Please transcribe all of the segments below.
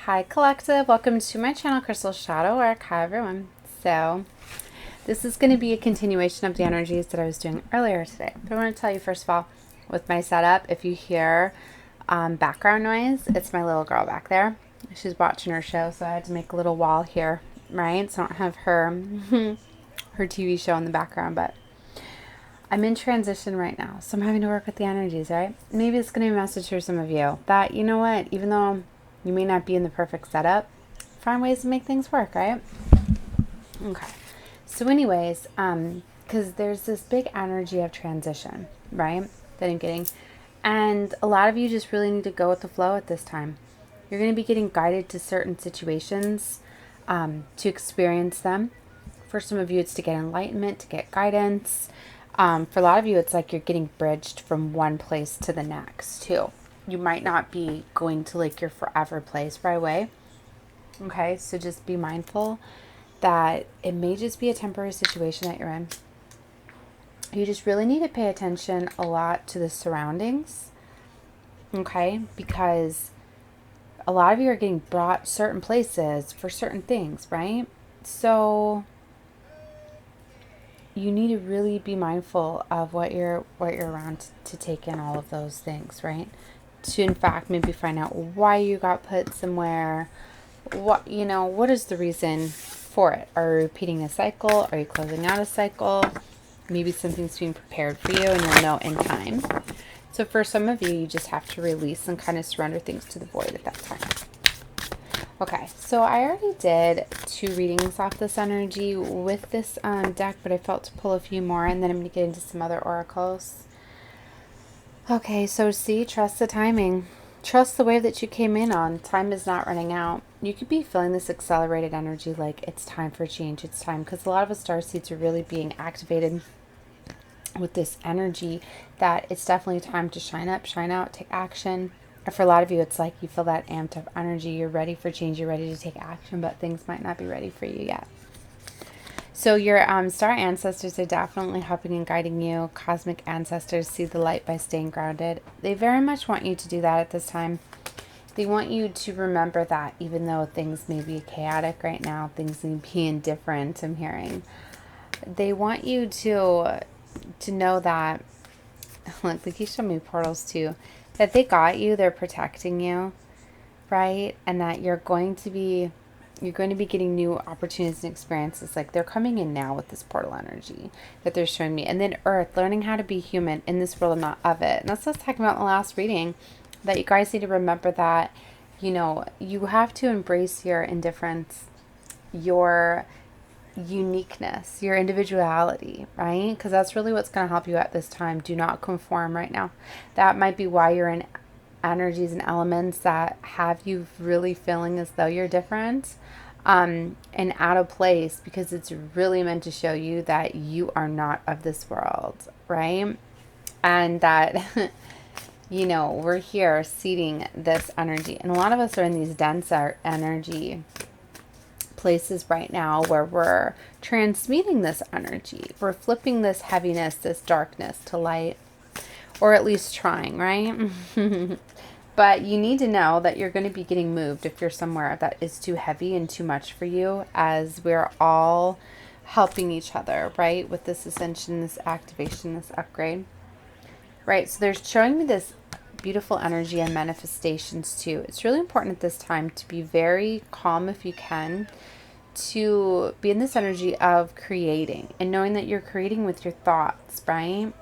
Hi Collective, welcome to my channel Crystal Shadow Work. Hi everyone. So this is going to be a continuation of the energies that I was doing earlier today. But I want to tell you first of all, with my setup, if you hear background noise, it's my little girl back there. She's watching her show, so I had to make a little wall here, right? So I don't have her her TV show in the background, but I'm in transition right now, so I'm having to work with the energies, right? Maybe it's going to be a message for some of you that, you know what, even though you may not be in the perfect setup, find ways to make things work, right? Okay. So anyways, because there's this big energy of transition, right, that I'm getting. And a lot of you just really need to go with the flow at this time. You're going to be getting guided to certain situations to experience them. For some of you, it's to get enlightenment, to get guidance. For a lot of you, it's like you're getting bridged from one place to the next, too. You might not be going to like your forever place right away. Okay, so just be mindful that it may just be a temporary situation that you're in. You just really need to pay attention a lot to the surroundings. Okay, because a lot of you are getting brought certain places for certain things, right? So you need to really be mindful of what you're around to take in all of those things, right? To in fact maybe find out why you got put somewhere. What is the reason for it? Are you repeating a cycle? Are you closing out a cycle? Maybe something's being prepared for you and you'll know in time. So for some of you, you just have to release and kind of surrender things to the void at that time. Okay, so I already did 2 readings off this energy with this deck, but I felt to pull a few more, and then I'm going to get into some other oracles. Okay, so see, trust the timing. Trust the wave that you came in on. Time is not running out. You could be feeling this accelerated energy like it's time for change. It's time, because a lot of us starseeds are really being activated with this energy that it's definitely time to shine up, shine out, take action. For a lot of you, it's like you feel that amped up energy. You're ready for change. You're ready to take action, but things might not be ready for you yet. So your star ancestors are definitely helping and guiding you. Cosmic ancestors see the light by staying grounded. They very much want you to do that at this time. They want you to remember that even though things may be chaotic right now, things may be indifferent, I'm hearing. They want you to know that, like they keep showing me portals too, that they got you, they're protecting you, right? And that you're going to be getting new opportunities and experiences. Like they're coming in now with this portal energy that they're showing me. And then Earth, learning how to be human in this world and not of it. And that's what I was talking about in the last reading, that you guys need to remember that, you have to embrace your indifference, your uniqueness, your individuality, right? Because that's really what's going to help you at this time. Do not conform right now. That might be why you're in energies and elements that have you really feeling as though you're different and out of place, because it's really meant to show you that you are not of this world, right? And that we're here seeding this energy, and a lot of us are in these denser energy places right now where we're transmuting this energy. We're flipping this heaviness, this darkness to light, or at least trying, right? But you need to know that you're going to be getting moved if you're somewhere that is too heavy and too much for you, as we're all helping each other, right? With this ascension, this activation, this upgrade, right? So they're showing me this beautiful energy and manifestations too. It's really important at this time to be very calm if you can, to be in this energy of creating and knowing that you're creating with your thoughts, right?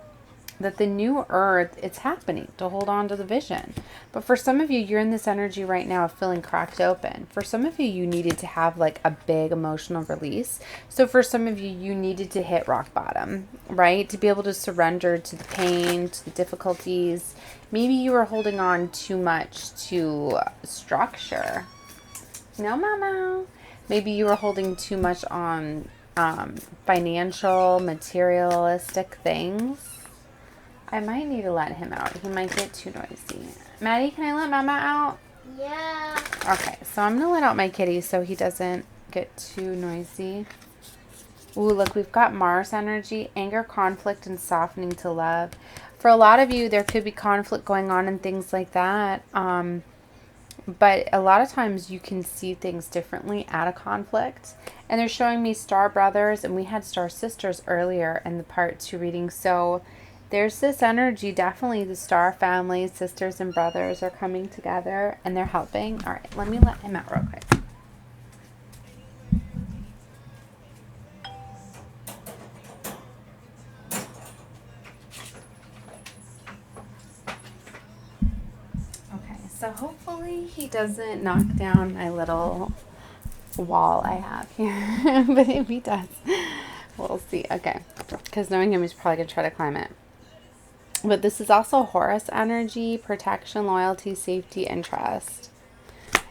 That the new earth, it's happening, to hold on to the vision. But for some of you, you're in this energy right now of feeling cracked open. For some of you, you needed to have like a big emotional release. So for some of you, you needed to hit rock bottom, right? To be able to surrender to the pain, to the difficulties. Maybe you were holding on too much to structure. No, mama. Maybe you were holding too much on financial, materialistic things. I might need to let him out. He might get too noisy. Maddie, can I let Mama out? Yeah. Okay, so I'm going to let out my kitty so he doesn't get too noisy. Ooh, look, we've got Mars energy, anger, conflict, and softening to love. For a lot of you, there could be conflict going on and things like that. But a lot of times you can see things differently at a conflict. And they're showing me star brothers, and we had star sisters earlier in the part 2 reading. So there's this energy, definitely the star family, sisters and brothers are coming together and they're helping. All right, let me let him out real quick. Okay, so hopefully he doesn't knock down my little wall I have here. But if he does, we'll see. Okay, because knowing him, he's probably going to try to climb it. But this is also Horus energy, protection, loyalty, safety, and trust.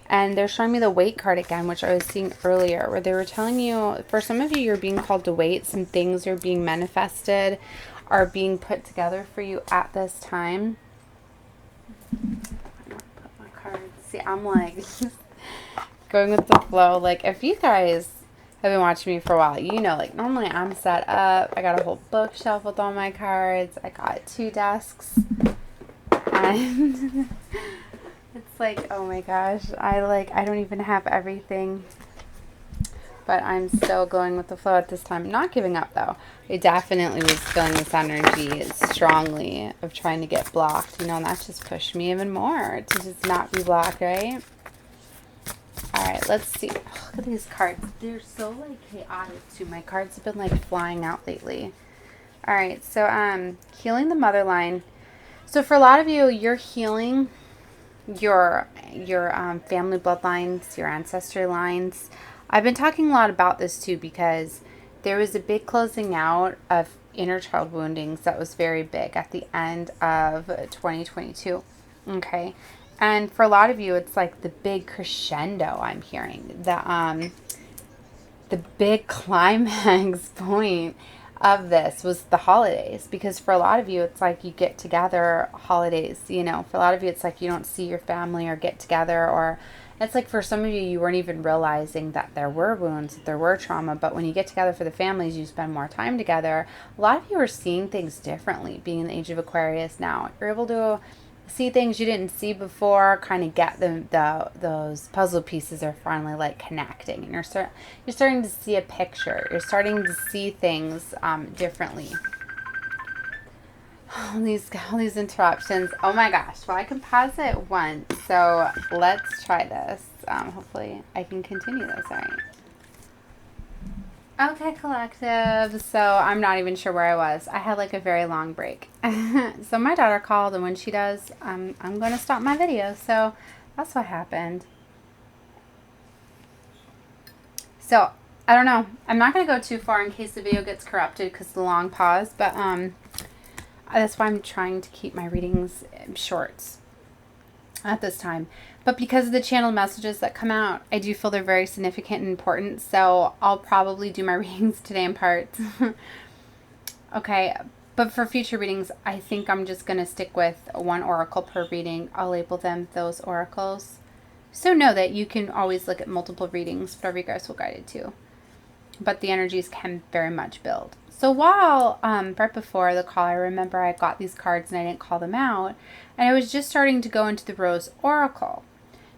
And they're showing me the wait card again, which I was seeing earlier, where they were telling you, for some of you, you're being called to wait. Some things are being manifested, are being put together for you at this time. I don't put my cards. See, I'm like going with the flow. Like, if you guys have been watching me for a while, you know, like, normally I'm set up. I got a whole bookshelf with all my cards. I got 2 desks. And it's like, oh my gosh, I don't even have everything. But I'm still going with the flow at this time. Not giving up, though. I definitely was feeling this energy strongly of trying to get blocked, you know, and that's just pushed me even more to just not be blocked, right? All right, let's see. Oh, look at these cards. They're so, like, chaotic, too. My cards have been, like, flying out lately. All right, so healing the mother line. So for a lot of you, you're healing your family bloodlines, your ancestry lines. I've been talking a lot about this too because there was a big closing out of inner child woundings that was very big at the end of 2022. Okay, and for a lot of you, it's like the big crescendo. I'm hearing the big climax point of this was the holidays, because for a lot of you it's like you get together holidays, you know, for a lot of you it's like you don't see your family or get together, or it's like for some of you, you weren't even realizing that there were wounds, that there were trauma, but when you get together for the families, you spend more time together. A lot of you are seeing things differently, being in the age of Aquarius now. You're able to see things you didn't see before, kind of get those puzzle pieces are finally like connecting, and you're starting to see a picture. You're starting to see things differently. All these interruptions. Oh my gosh. Well, I can pause it once, so let's try this. Hopefully I can continue this. All right. Okay, collective. So I'm not even sure where I was. I had like a very long break. So my daughter called, and when she does, I'm going to stop my video. So that's what happened. So I don't know. I'm not going to go too far in case the video gets corrupted because of the long pause. But that's why I'm trying to keep my readings short at this time. But because of the channel messages that come out, I do feel they're very significant and important. So I'll probably do my readings today in parts. Okay. But for future readings, I think I'm just going to stick with 1 oracle per reading. I'll label them those oracles. So know that you can always look at multiple readings, whatever you guys will guide it to. But the energies can very much build. So while, right before the call, I remember I got these cards and I didn't call them out. And I was just starting to go into the Rose Oracle.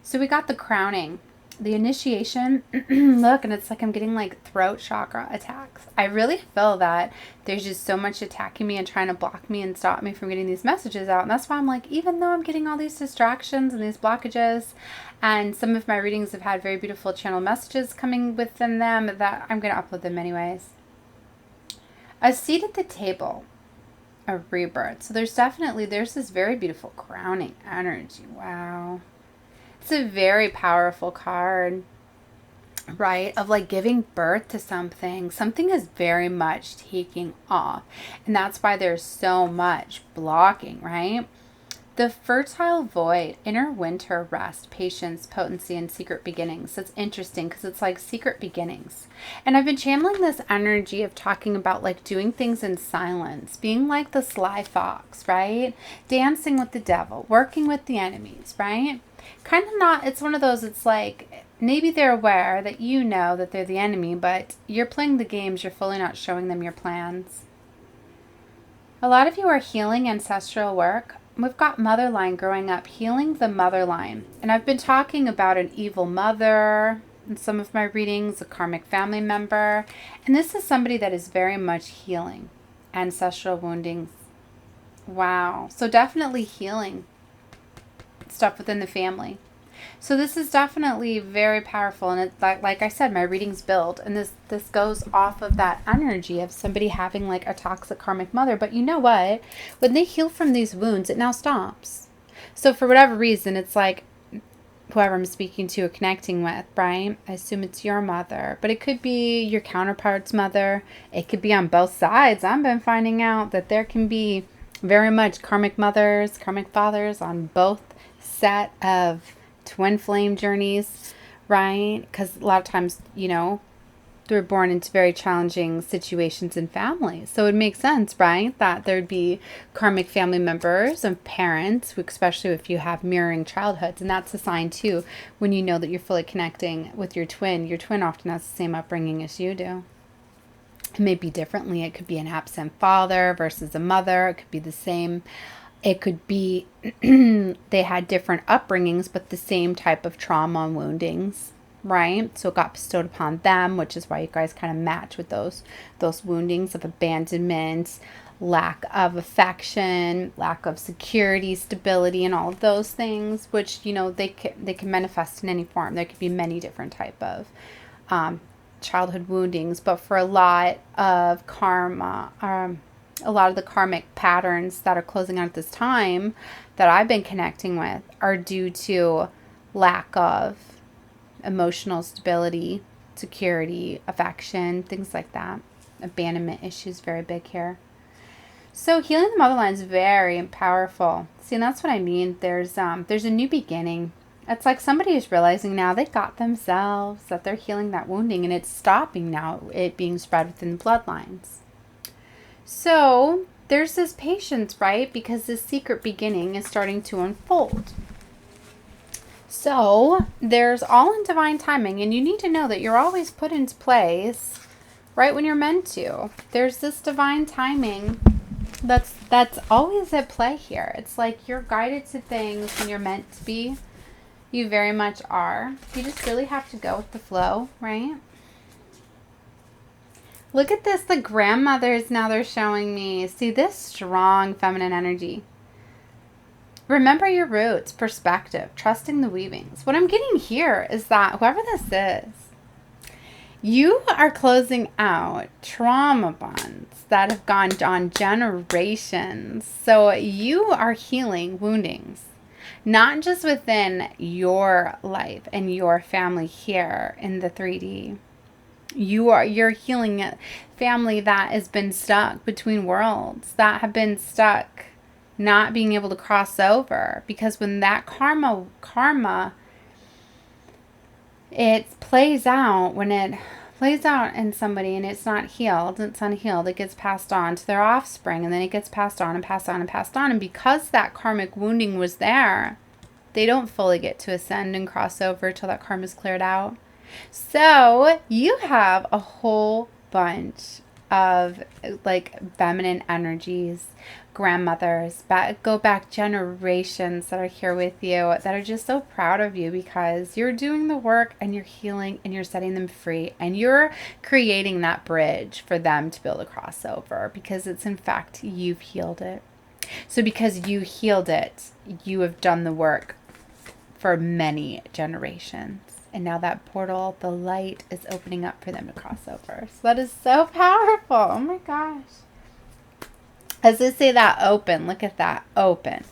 So we got the crowning, the initiation. Look, and it's like I'm getting like throat chakra attacks. I really feel that there's just so much attacking me and trying to block me and stop me from getting these messages out. And that's why I'm like, even though I'm getting all these distractions and these blockages, and some of my readings have had very beautiful channel messages coming within them, that I'm going to upload them anyways. A seat at the table, a rebirth. So there's this very beautiful crowning energy. Wow. It's a very powerful card, right? Of like giving birth to something. Something is very much taking off. And that's why there's so much blocking, right? The fertile void, inner winter, rest, patience, potency, and secret beginnings. That's interesting because it's like secret beginnings. And I've been channeling this energy of talking about like doing things in silence, being like the sly fox, right? Dancing with the devil, working with the enemies, right? Kind of not, it's one of those, it's like maybe they're aware that you know that they're the enemy, but you're playing the games, you're fully not showing them your plans. A lot of you are healing ancestral work. we've got mother line growing up, healing the mother line. And I've been talking about an evil mother in some of my readings, a karmic family member. And this is somebody that is very much healing ancestral woundings. Wow. So definitely healing stuff within the family. So this is definitely very powerful. And it's like I said, my readings build. And this goes off of that energy of somebody having like a toxic karmic mother. But you know what? When they heal from these wounds, it now stops. So for whatever reason, it's like whoever I'm speaking to or connecting with, right? I assume it's your mother. But it could be your counterpart's mother. It could be on both sides. I've been finding out that there can be very much karmic mothers, karmic fathers on both set of twin flame journeys, right? Because a lot of times, you know, they're born into very challenging situations in families. So it makes sense, right? That there'd be karmic family members and parents, especially if you have mirroring childhoods. And that's a sign too, when you know that you're fully connecting with your twin. Your twin often has the same upbringing as you do. It may be differently. It could be an absent father versus a mother. It could be the same. It could be they had different upbringings, but the same type of trauma and woundings, right? So it got bestowed upon them, which is why you guys kind of match with those woundings of abandonment, lack of affection, lack of security, stability, and all of those things, which, you know, they can manifest in any form. There could be many different type of childhood woundings, but for a lot of karma, a lot of the karmic patterns that are closing out at this time that I've been connecting with are due to lack of emotional stability, security, affection, things like that. Abandonment issues very big here. So healing the motherline is very powerful. See, and that's what I mean. There's a new beginning. It's like somebody is realizing now they got themselves, that they're healing that wounding, and it's stopping now, it being spread within the bloodlines. So there's this patience, right? Because this secret beginning is starting to unfold. So there's all in divine timing, and you need to know that you're always put into place right when you're meant to. There's this divine timing that's always at play here. It's like you're guided to things when you're meant to be. You very much are. You just really have to go with the flow, right? Look at this, the grandmothers now they're showing me. See this strong feminine energy. Remember your roots, perspective, trusting the weavings. What I'm getting here is that whoever this is, you are closing out trauma bonds that have gone on generations. So you are healing woundings, not just within your life and your family here in the 3D. You're healing a family that has been stuck between worlds, that have been stuck not being able to cross over, because when that karma it plays out, when it plays out in somebody and it's not healed, it's unhealed, it gets passed on to their offspring, and then it gets passed on and passed on and passed on. And because that karmic wounding was there, they don't fully get to ascend and cross over till that karma is cleared out. So you have a whole bunch of like feminine energies, grandmothers, go back generations that are here with you, that are just so proud of you, because you're doing the work and you're healing and you're setting them free, and you're creating that bridge for them to be able to cross over, because it's in fact you've healed it. So because you healed it, you have done the work for many generations. And now that portal, the light is opening up for them to cross over. So that is so powerful. Oh my gosh. As they say that open, look at that, open.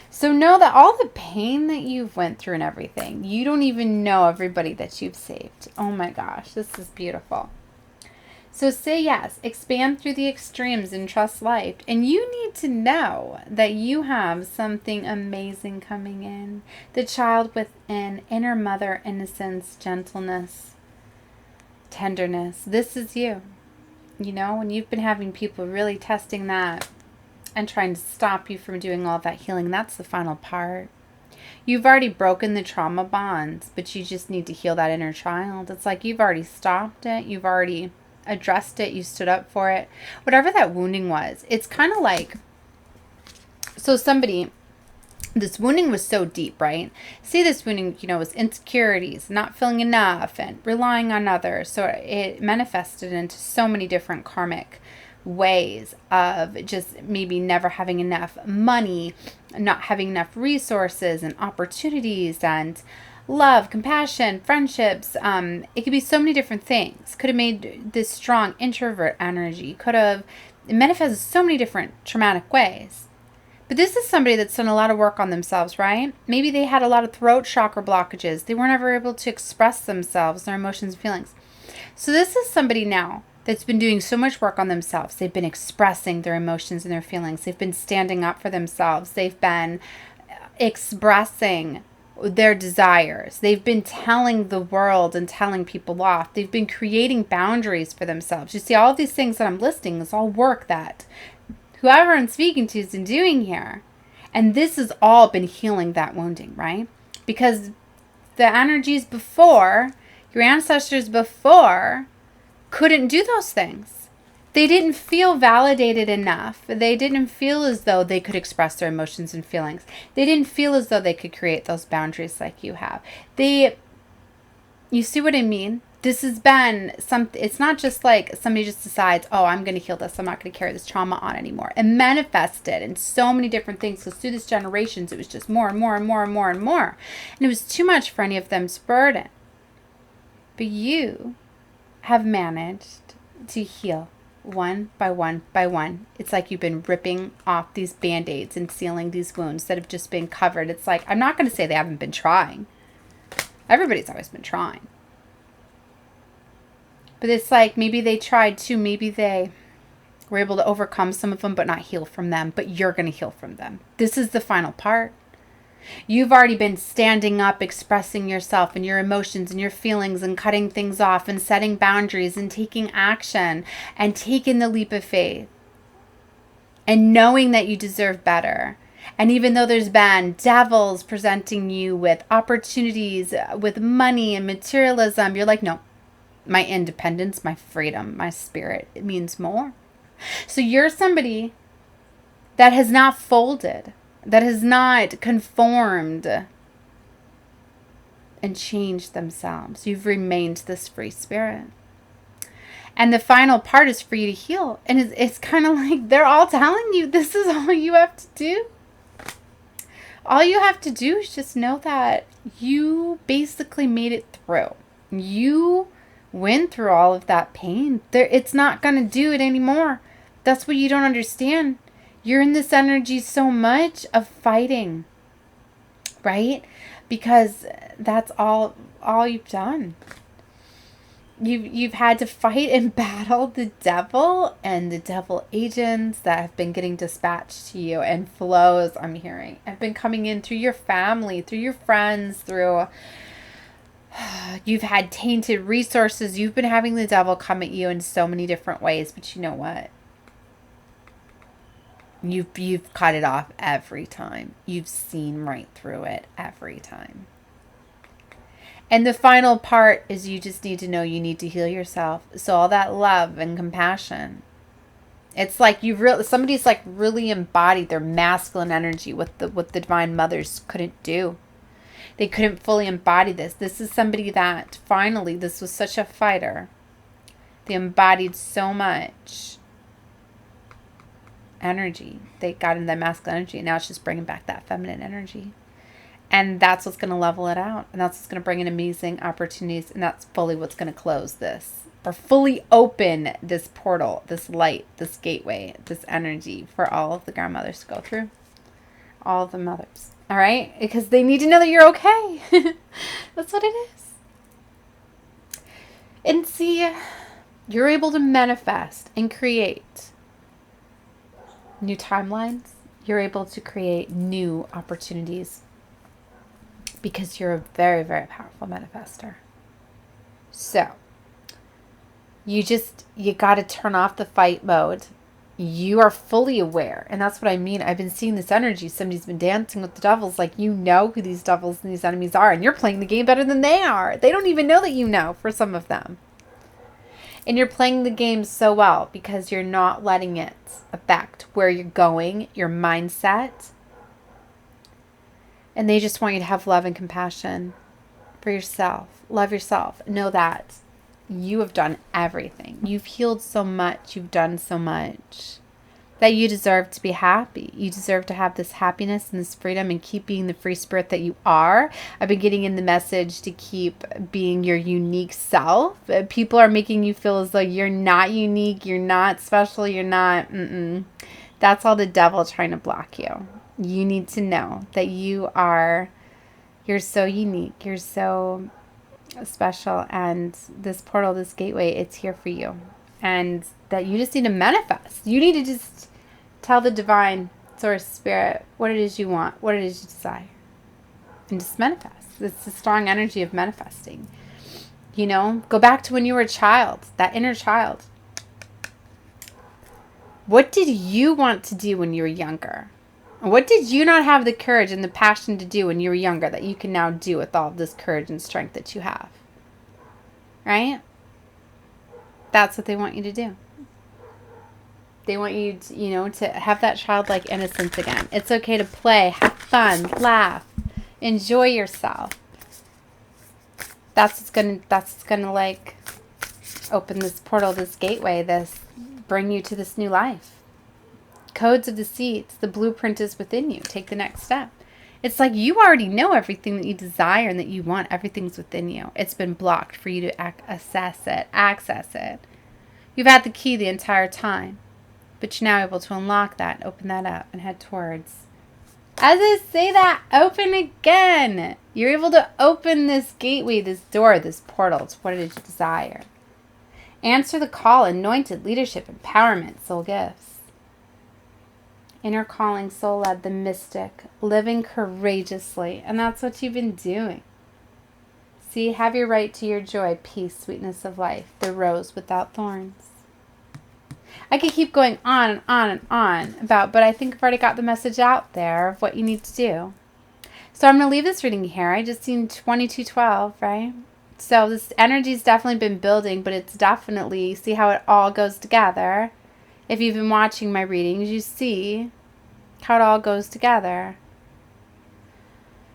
So know that all the pain that you've went through and everything, you don't even know everybody that you've saved. Oh my gosh, this is beautiful. So say yes, expand through the extremes and trust life. And you need to know that you have something amazing coming in. The child within, inner mother innocence, gentleness, tenderness. This is you. You know, when you've been having people really testing that and trying to stop you from doing all that healing, that's the final part. You've already broken the trauma bonds, but you just need to heal that inner child. It's like you've already stopped it. You've already addressed it. You stood up for it. Whatever that wounding was, it's kind of like, so somebody, This wounding was so deep, right? See, this wounding, was insecurities, not feeling enough, and relying on others. So it manifested into so many different karmic ways of just maybe never having enough money, not having enough resources and opportunities, and love, compassion, friendships. It could be so many different things. Could have made this strong introvert energy. Could have manifested so many different traumatic ways. But this is somebody that's done a lot of work on themselves, right? Maybe they had a lot of throat chakra blockages. They weren't ever able to express themselves, their emotions and feelings. So this is somebody now that's been doing so much work on themselves. They've been expressing their emotions and their feelings. They've been standing up for themselves. They've been expressing their desires. They've been telling the world and telling people off. They've been creating boundaries for themselves. You see, all of these things that I'm listing is all work that whoever I'm speaking to has been doing here. And this has all been healing that wounding, right? Because the energies before, your ancestors before, couldn't do those things. They didn't feel validated enough. They didn't feel as though they could express their emotions and feelings. They didn't feel as though they could create those boundaries like you have. You see what I mean? This has been it's not just like somebody just decides, oh, I'm going to heal this. I'm not going to carry this trauma on anymore. It manifested in so many different things because through these generations, it was just more and more and more and more and more. And it was too much for any of them to burden. But you have managed to heal one by one by one. It's like you've been ripping off these Band-Aids and sealing these wounds that have just been covered. It's like, I'm not going to say they haven't been trying. Everybody's always been trying. But it's like maybe they tried too. Maybe they were able to overcome some of them but not heal from them. But you're going to heal from them. This is the final part. You've already been standing up, expressing yourself and your emotions and your feelings and cutting things off and setting boundaries and taking action and taking the leap of faith and knowing that you deserve better. And even though there's been devils presenting you with opportunities, with money and materialism, you're like, no. My independence, my freedom, my spirit, it means more. So you're somebody that has not folded, that has not conformed and changed themselves. You've remained this free spirit. And the final part is for you to heal. And it's kind of like they're all telling you this is all you have to do. All you have to do is just know that you basically made it through. You went through all of that pain. It's not going to do it anymore. That's what you don't understand. You're in this energy so much of fighting, right? Because that's all you've done. You've had to fight and battle the devil and the devil agents that have been getting dispatched to you, and flows I'm hearing have been coming in through your family, through your friends, through you've had tainted resources. You've been having the devil come at you in so many different ways, but you know what? You've cut it off every time. You've seen right through it every time. And the final part is you just need to know you need to heal yourself. So all that love and compassion, it's like somebody's like really embodied their masculine energy, what the divine mothers couldn't do. They couldn't fully embody this. This is somebody that finally, this was such a fighter. They embodied so much energy. They got into that masculine energy. Now it's just bringing back that feminine energy. And that's what's going to level it out. And that's what's going to bring in amazing opportunities. And that's fully what's going to close this. Or fully open this portal, this light, this gateway, this energy for all of the grandmothers to go through. All of the mothers. All right? Because they need to know that you're okay. That's what it is. And see, you're able to manifest and create new timelines. You're able to create new opportunities because you're a very, very powerful manifester. So, you got to turn off the fight mode. You are fully aware. And that's what I mean. I've been seeing this energy. Somebody's been dancing with the devils. Like, you know who these devils and these enemies are. And you're playing the game better than they are. They don't even know that you know for some of them. And you're playing the game so well because you're not letting it affect where you're going, your mindset. And they just want you to have love and compassion for yourself. Love yourself. Know that you have done everything. You've healed so much. You've done so much. That you deserve to be happy. You deserve to have this happiness and this freedom and keep being the free spirit that you are. I've been getting in the message to keep being your unique self. People are making you feel as though you're not unique, you're not special, you're not. That's all the devil trying to block you. You need to know that you're so unique, you're so special, and this portal, this gateway, it's here for you. And that you just need to manifest. You need to just tell the divine source spirit what it is you want, what it is you desire. And just manifest. It's the strong energy of manifesting. You know, go back to when you were a child, that inner child. What did you want to do when you were younger? What did you not have the courage and the passion to do when you were younger that you can now do with all this courage and strength that you have? Right? That's what they want you to do. They want you to, to have that childlike innocence again. It's okay to play, have fun, laugh, enjoy yourself. That's what's gonna like open this portal, this gateway, bring you to this new life. Codes of the seeds, the blueprint is within you. Take the next step. It's like you already know everything that you desire and that you want. Everything's within you. It's been blocked for you to access it. You've had the key the entire time, but you're now able to unlock that, open that up, and head towards. As I say that, open again. You're able to open this gateway, this door, this portal to what it is you desire. Answer the call, anointed leadership, empowerment, soul gifts. Inner calling, soul-led, the mystic, living courageously. And that's what you've been doing. See, have your right to your joy, peace, sweetness of life, the rose without thorns. I could keep going on and on and on about, but I think I've already got the message out there of what you need to do. So I'm going to leave this reading here. I just seen 2212, right? So this energy's definitely been building, but it's definitely, see how it all goes together. If you've been watching my readings, you see how it all goes together,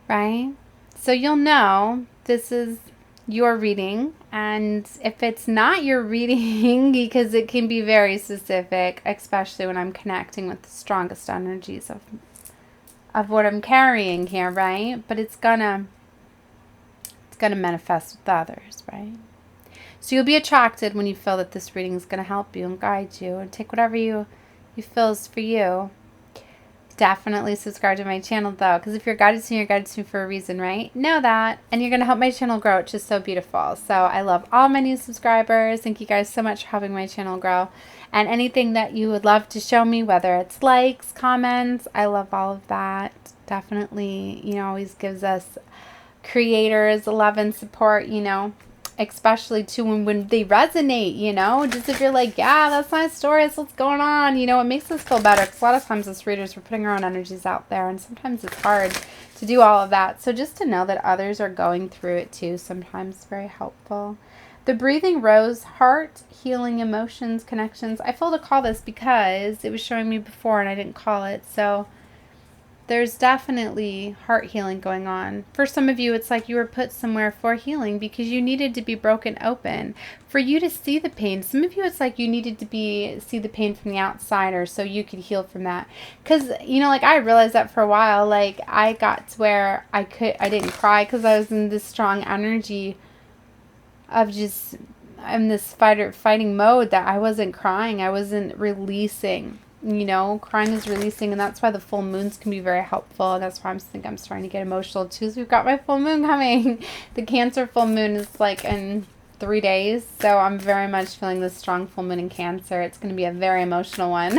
right? So you'll know this is your reading, and if it's not your reading, because it can be very specific, especially when I'm connecting with the strongest energies of what I'm carrying here, right? But it's gonna manifest with others, right? So you'll be attracted when you feel that this reading is going to help you and guide you, and take whatever you feel is for you. Definitely subscribe to my channel though, because if you're guided to me, you're guided to me for a reason, right? Know that, and you're going to help my channel grow, which is so beautiful. So I love all my new subscribers. Thank you guys so much for helping my channel grow. And anything that you would love to show me, whether it's likes, comments, I love all of that. Definitely, always gives us creators love and support, especially too when they resonate, just if you're like, yeah, that's my story, that's what's going on, it makes us feel better, because a lot of times as readers, we're putting our own energies out there, and sometimes it's hard to do all of that. So just to know that others are going through it too, sometimes very helpful. The breathing rose, heart, healing, emotions, connections. I failed to call this because it was showing me before and I didn't call it. So there's definitely heart healing going on. For some of you, it's like you were put somewhere for healing because you needed to be broken open for you to see the pain. Some of you, it's like you needed to see the pain from the outsider so you could heal from that. Because, I realized that for a while, I got to where I didn't cry because I was in this strong energy of just, in this fighting mode that I wasn't crying. I wasn't releasing. Crying is releasing, and that's why the full moons can be very helpful. That's why I'm starting to get emotional too. So we've got my full moon coming. The Cancer full moon is in 3 days, so I'm very much feeling this strong full moon in Cancer. It's going to be a very emotional one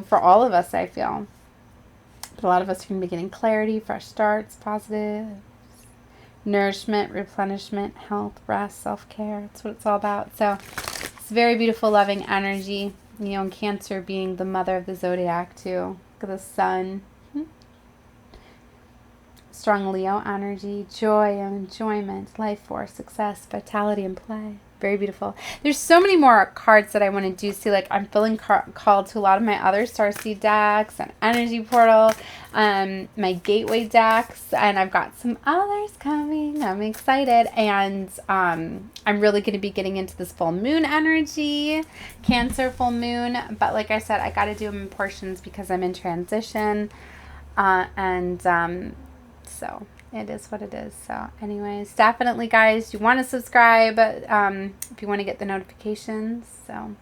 for all of us, I feel. But a lot of us are going to be getting clarity, fresh starts, positive nourishment, replenishment, health, rest, self-care. That's what it's all about. So it's very beautiful, loving energy. And Cancer being the mother of the zodiac too. Look at the sun. Strong Leo energy, joy and enjoyment, life force, success, vitality, and play. Very beautiful. There's so many more cards that I want to do. See, like I'm feeling called to a lot of my other Starseed decks and Energy Portal, my Gateway decks, and I've got some others coming. I'm excited, and I'm really going to be getting into this full moon energy, Cancer full moon. But like I said, I got to do them in portions because I'm in transition, so it is what it is. So anyways, definitely guys, you want to subscribe if you want to get the notifications. So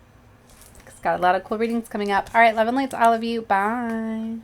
it's got a lot of cool readings coming up. All right, love and light to all of you. Bye.